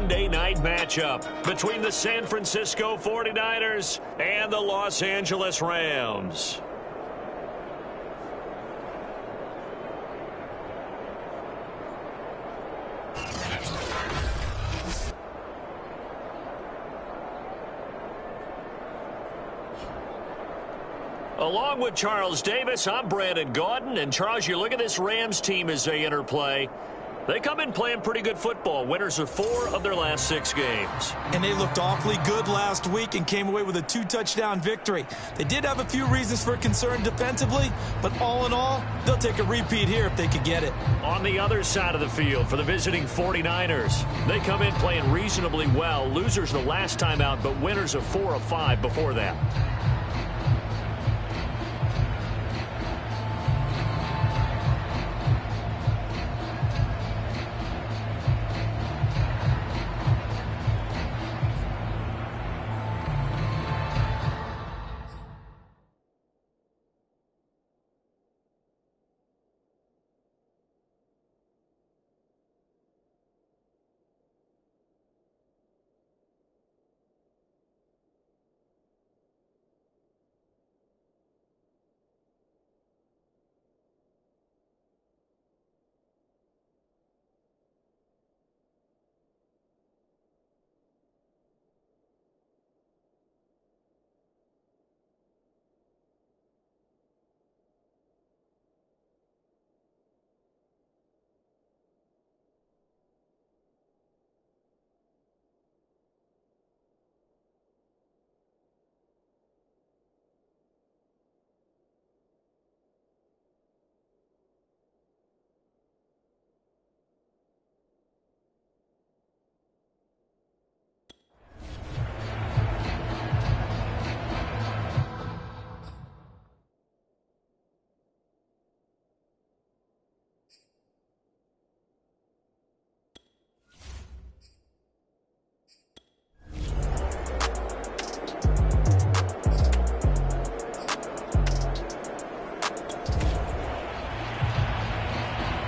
Monday night matchup between the San Francisco 49ers and the Los Angeles Rams. Along with Charles Davis, I'm Brandon Gaudin. And Charles, you look at this Rams team as they interplay. They come in playing pretty good football. Winners of 4 of their last 6 games. And they looked awfully good last week and came away with a 2-touchdown victory. They did have a few reasons for concern defensively, but all in all, they'll take a repeat here if they could get it. On the other side of the field for the visiting 49ers, they come in playing reasonably well. Losers the last time out, but winners of 4 of 5 before that.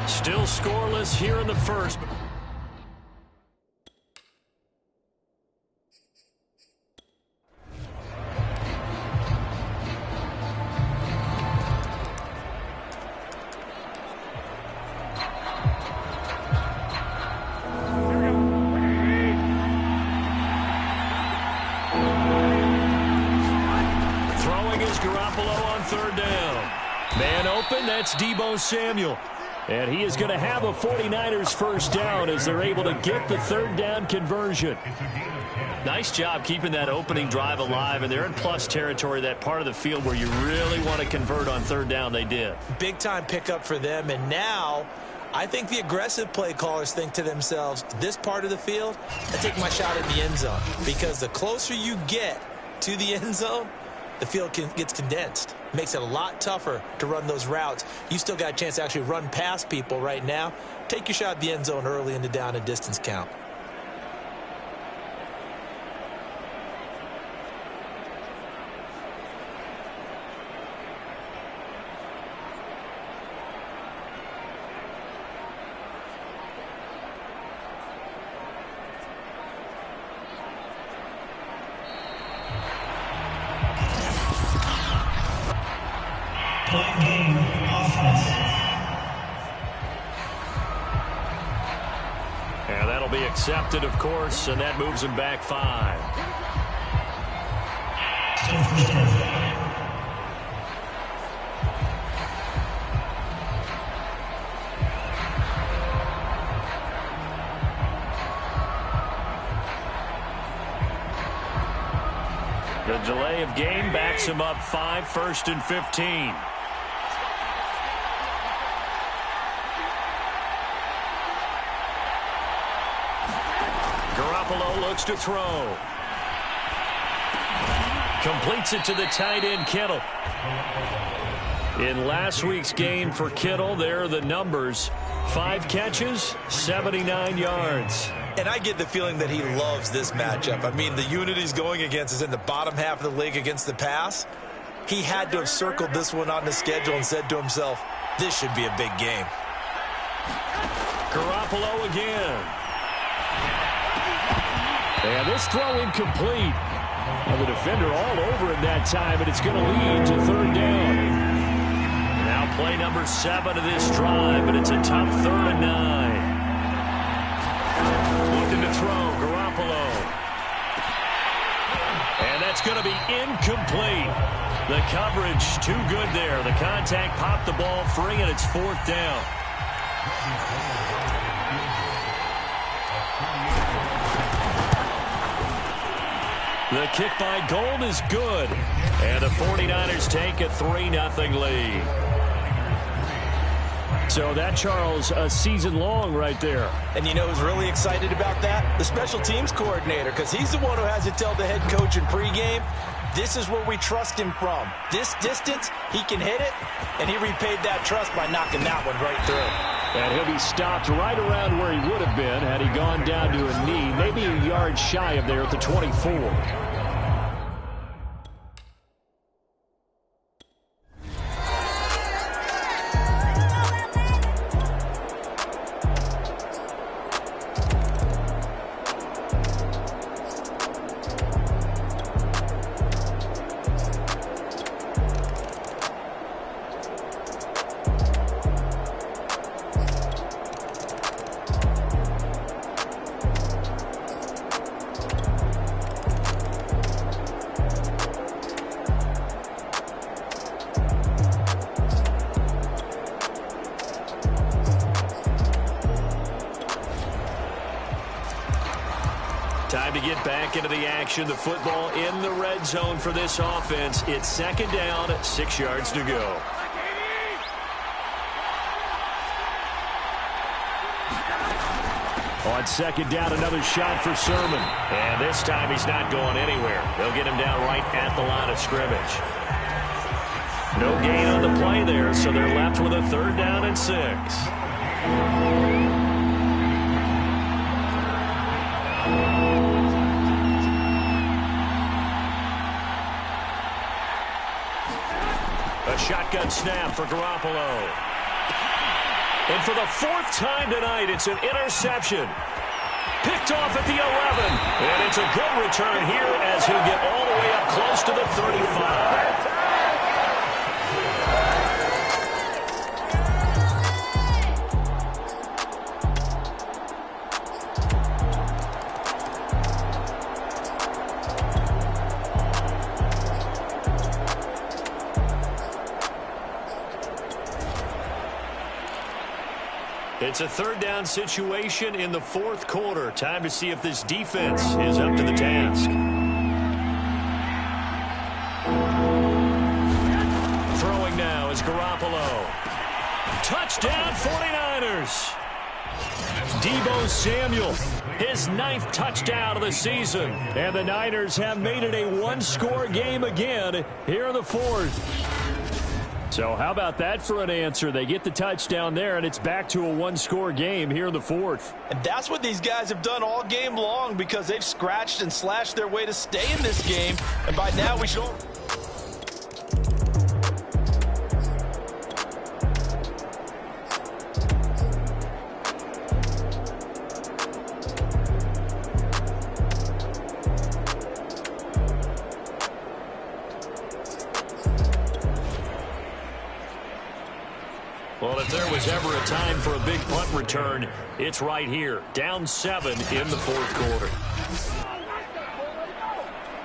Still scoreless here in the first. Throwing is Garoppolo on 3rd down. Man open, that's Deebo Samuel. And he is going to have a 49ers first down as they're able to get the 3rd down conversion. Nice job keeping that opening drive alive, and they're in plus territory, that part of the field where you really want to convert on 3rd down. They did. Big time pickup for them, and now I think the aggressive play callers think to themselves, this part of the field, I take my shot at the end zone, because the closer you get to the end zone, the field gets condensed. Makes it a lot tougher to run those routes. You still got a chance to actually run past people right now. Take your shot at the end zone early in the down and distance count. And that'll be accepted, of course, and that moves him back 5. The delay of game backs him up 5, 1st and 15. Garoppolo looks to throw. Completes it to the tight end, Kittle. In last week's game for Kittle, there are the numbers. 5 catches, 79 yards. And I get the feeling that he loves this matchup. I mean, the unit he's going against is in the bottom half of the league against the pass. He had to have circled this one on the schedule and said to himself, this should be a big game. Garoppolo again. And this throw incomplete. Well, the defender all over him that time, and it's going to lead to third down. Now play number 7 of this drive, but it's a tough 3rd and 9. Looking to throw, Garoppolo. And that's going to be incomplete. The coverage too good there. The contact popped the ball free, and it's 4th down. The kick by Gold is good. And the 49ers take a 3-0 lead. So that, Charles, a season long right there. And you know who's really excited about that? The special teams coordinator, because he's the one who has to tell the head coach in pregame, this is where we trust him from. This distance, he can hit it, and he repaid that trust by knocking that one right through. And he'll be stopped right around where he would have been had he gone down to a knee, maybe a yard shy of there at the 24. Time to get back into the action. The football in the red zone for this offense. It's 2nd down, 6 yards to go. On 2nd down, another shot for Sermon. And this time he's not going anywhere. They'll get him down right at the line of scrimmage. No gain on the play there, so they're left with a 3rd down and 6. A shotgun snap for Garoppolo. And for the 4th time tonight, it's an interception. Picked off at the 11. And it's a good return here as he'll get all the way up close to the 35. It's a 3rd down situation in the 4th quarter. Time to see if this defense is up to the task. Throwing now is Garoppolo. Touchdown 49ers. Deebo Samuel, his 9th touchdown of the season. And the Niners have made it a 1-score game again here in the 4th. So how about that for an answer? They get the touchdown there, and it's back to a 1-score game here in the 4th. And that's what these guys have done all game long because they've scratched and slashed their way to stay in this game. And by now we should... Well, if there was ever a time for a big punt return, it's right here. Down 7 in the 4th quarter.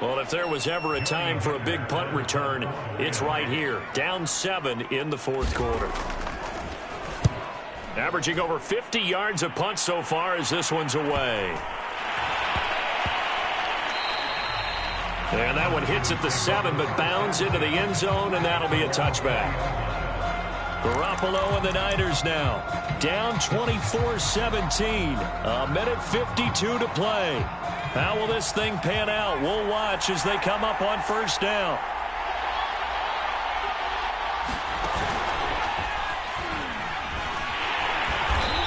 Well, if there was ever a time for a big punt return, it's right here. Down 7 in the 4th quarter. Averaging over 50 yards a punt so far as this one's away. And that one hits at the 7, but bounds into the end zone, and that'll be a touchback. Garoppolo and the Niners now. Down 24-17. A minute 52 to play. How will this thing pan out? We'll watch as they come up on 1st down.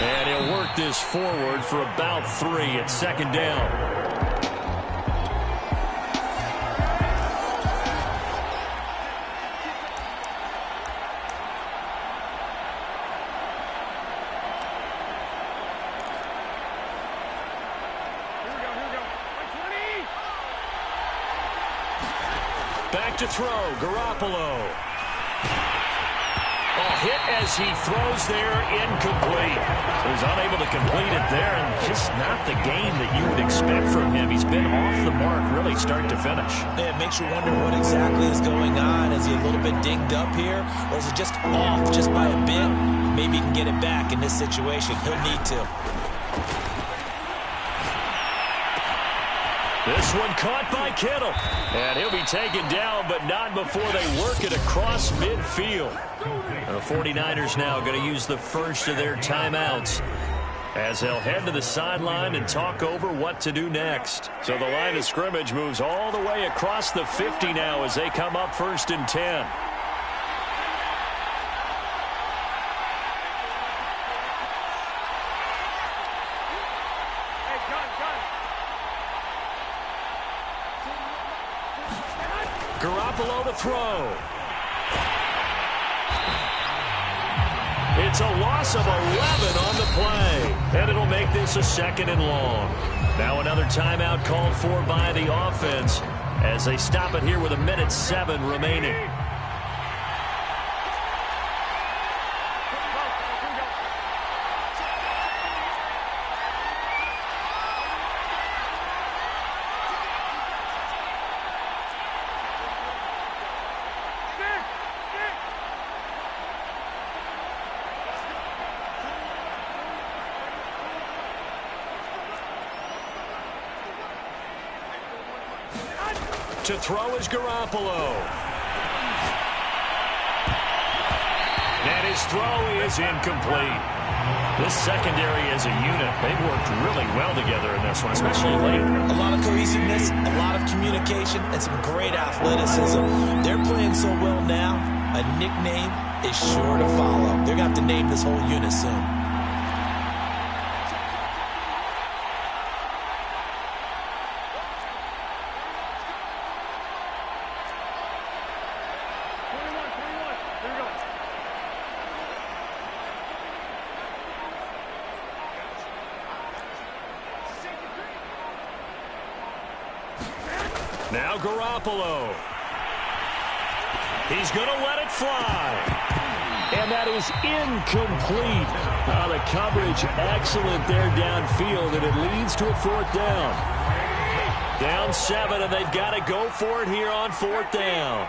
And he'll work this forward for about 3 at 2nd down. Back to throw, Garoppolo. Hit as he throws there, incomplete. So he's unable to complete it there, and just not the game that you would expect from him. He's been off the mark really start to finish. Yeah, it makes you wonder what exactly is going on. Is he a little bit dinged up here, or is it just off just by a bit? Maybe he can get it back in this situation. He'll need to. This one caught by Kittle. And he'll be taken down, but not before they work it across midfield. The 49ers now going to use the first of their timeouts as they'll head to the sideline and talk over what to do next. So the line of scrimmage moves all the way across the 50 now as they come up 1st and 10. Garoppolo to throw. It's a loss of 11 on the play, and it'll make this a 2nd and long. Now another timeout called for by the offense as they stop it here with 1:07 remaining. To throw is Garoppolo. And his throw is incomplete. This secondary as a unit, they've worked really well together in this one, especially late. A lot of cohesiveness, a lot of communication, and some great athleticism. They're playing so well now, a nickname is sure to follow. They're going to have to name this whole unit soon. Now Garoppolo. He's going to let it fly. And that is incomplete. The coverage excellent there downfield, and it leads to a 4th down. Down 7, and they've got to go for it here on 4th down.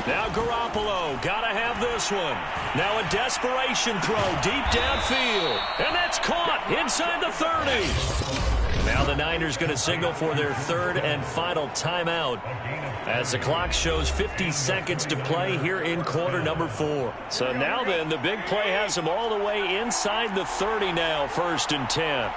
Now Garoppolo, gotta have this one. Now a desperation throw deep downfield. And that's caught inside the 30. Now the Niners going to signal for their 3rd and final timeout as the clock shows 50 seconds to play here in quarter number 4. So now then, the big play has them all the way inside the 30 now, 1st and 10.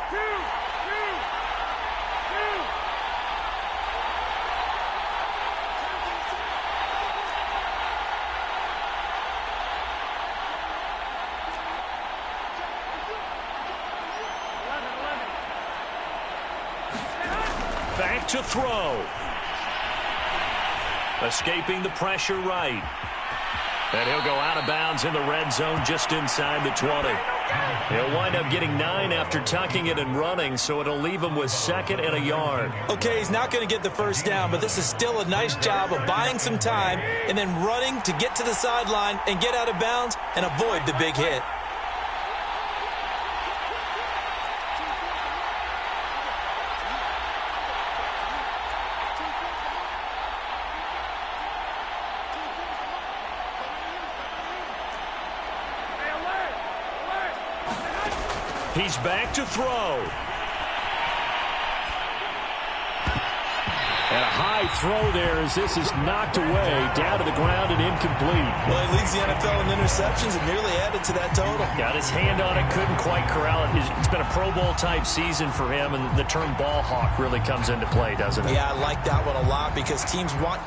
Back to throw. Escaping the pressure right. And he'll go out of bounds in the red zone just inside the 20. He'll wind up getting 9 after tucking it and running, so it'll leave him with 2nd and a yard. Okay, he's not going to get the first down, but this is still a nice job of buying some time and then running to get to the sideline and get out of bounds and avoid the big hit. He's back to throw. And a high throw there as this is knocked away, down to the ground and incomplete. Well, he leads the NFL in interceptions and nearly added to that total. Got his hand on it, couldn't quite corral it. It's been a Pro Bowl type season for him, and the term ball hawk really comes into play, doesn't it? Yeah, I like that one a lot because teams want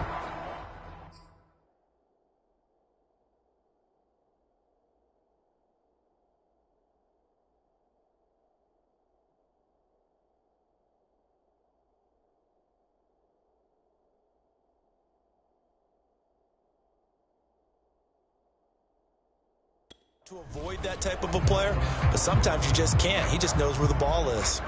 to avoid that type of a player, but sometimes you just can't. He just knows where the ball is.